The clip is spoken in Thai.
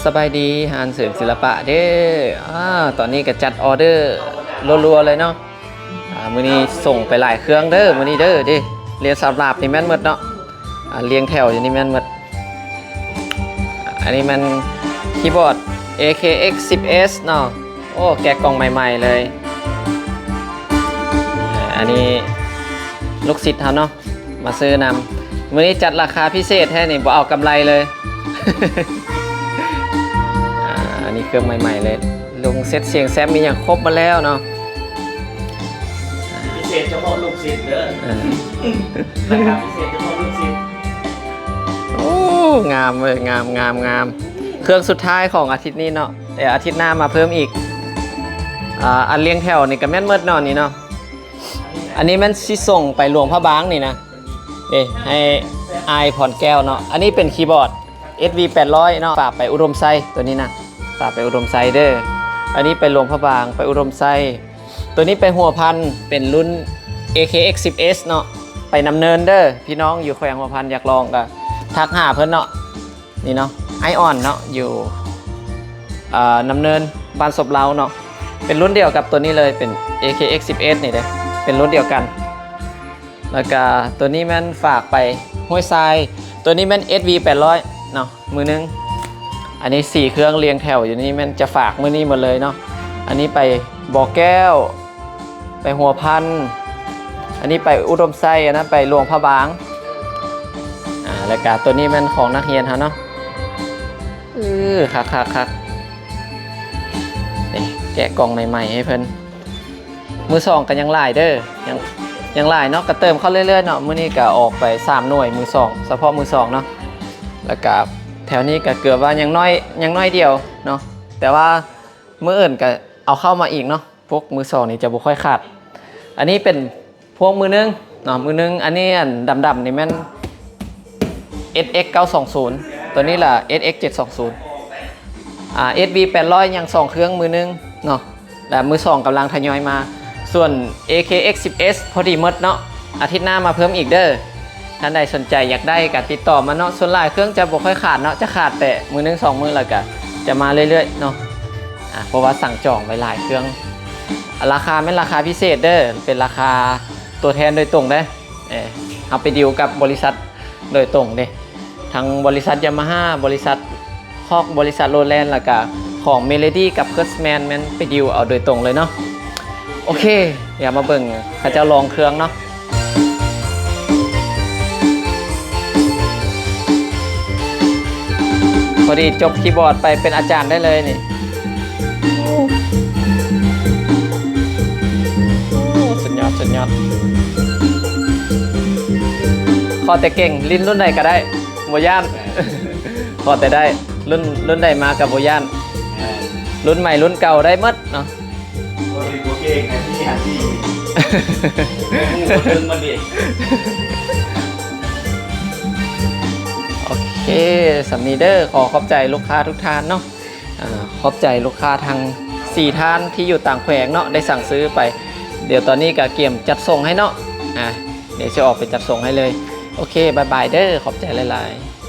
สบายดีหานเสริมศิลปะเด้ตอนนี้ก็จัดออเดอร์รัวๆเลยเนาะมื้อนี้ส่งไปหลายเครื่องเด้อมื้อนี้เด้อดิเรียนสำหรับนี่แม่นหมดเนาะเรียงแถวอยู่นี่แม่นหมดอันนี้มันคีย์บอร์ด AKX 10S เนาะโอ้แกะกล่องใหม่ๆเลยอันนี้ลูกศิษย์เขาเนาะมาซื้อนำมื้อนี้จัดราคาพิเศษให้นี่บ่เอากำไรเลย อันนี้เครื่องใหม่ๆเลยลงเซตเสียงแซมมีอย่างครบมาแล้วเนาะพิเศษเฉพาะลูกศิษย์เด้อราคาพิเศษเฉพาะลูกศิษย์โอ้งามเลยงามเครื่องสุดท้ายของอาทิตย์นี้เนาะแต่อาทิตย์หน้ามาเพิ่มอีกอันเลี้ยงแถวนี่ก็แม่นเมิดเนาะนี่เนาะอันนี้มันสิส่งไปหลวงพระบางนี่นะให้ไอพรแก้วเนาะอันนี้เป็นคีย์บอร์ด SV 800เนาะฝากไปอุดมไซตัวนี้นะฝากไปอุดมไซเด้ออันนี้ไปหลวงพระบางไปอุดมไซตัวนี้ไปหัวพันเป็นรุ่น AKX 10S เนาะไปนำเนินเด้อพี่น้องอยู่แขวงหัวพันอยากลองก็ทักหาเพิ่นเนาะนี่เนาะไอออนเนาะอยู่นำเนินบ้านศพเราเนาะเป็นรุ่นเดียวกับตัวนี้เลยเป็น AKX 10S นี่เด้เป็นรุ่นเดียวกันแล้วก็ตัวนี้มันฝากไปห้วยทรายตัวนี้มัน SV 800เนาะมือนึงอันนี้4เครื่องเรียงแถวอยู่นี่มันจะฝากมือนี้หมดเลยเนาะอันนี้ไปบ่อแก้วไปหัวพันอันนี้ไปอุดมไซอันนั้นไปหลวงพระบางแล้วก็ตัวนี้มันของนักเรียนเขาเนาะคักนี่แกะกล่องใหม่ๆให้เพิ่นมือสองกันยังหลายเด้อยังหลายเนาะก็เติมเข้าเรื่อยๆเนาะมื้อนี้ก็ออกไป3หน่วยมือสองเฉพาะมือสองเนาะแล้วก็แถวนี้ก็เกือบว่ายังน้อยเดียวเนาะแต่ว่ามื้ออื่นก็เอาเข้ามาอีกเนาะพวกมือสองนี่จะบ่ค่อยขาดอันนี้เป็นพวกมือนึงเนาะมือนึงอันนี้อันดำๆนี่แม่น SX 920ตัวนี้ล่ะ SX 720SV 800ยัง2เครื่องมือนึงเนาะแต่มือสองกำลังทยอยมาส่วน AKX 10S พอดีหมดเนาะอาทิตย์หน้ามาเพิ่มอีกเด้อท่านใดสนใจอยากได้ก็ติดต่อมาเนาะส่วนหลายเครื่องจะบ่ค่อยขาดเนาะจะขาดแต่มือนึง2มือแล้วก็จะมาเรื่อยๆเนาะเพราะว่าสั่งจองไว้หลายเครื่องราคาไม่ราคาพิเศษเด้อเป็นราคาตัวแทนโดยตรงเด้เอาไปดีลกับบริษัทโดยตรงเด้ทั้งบริษัทยามาฮ่าบริษัทฮอกบริษัทโรแลนด์แล้วก็ของเมโลดี้กับเคิร์สแมนแม่นไปดีลเอาโดยตรงเลยเนาะโอเคอย่ามาเบิ่งข้าเจ้าลองเครื่องเนาะพอดีจบคีย์บอร์ดไปเป็นอาจารย์ได้เลยนี่สุดยอดขอแต่เก่งลิ้นรุ่นใดก็ได้โบย่านขอแต่ได้รุ่นใดมากับโบย่านรุ่นใหม่รุ่นเก่าได้หมดเนาะโอเคไงที่หาที่มึงมาดิโอเคสำนีเดอร์ขอบใจลูกค้าทุกท่านเนาะขอบใจลูกค้าทาง4ท่านที่อยู่ต่างแขวงเนาะได้สั่งซื้อไปเดี๋ยวตอนนี้ก็เกี่ยมจัดส่งให้เนาะเดี๋ยวจะออกไปจัดส่งให้เลยโอเคบายเด้อขอบใจหลายๆ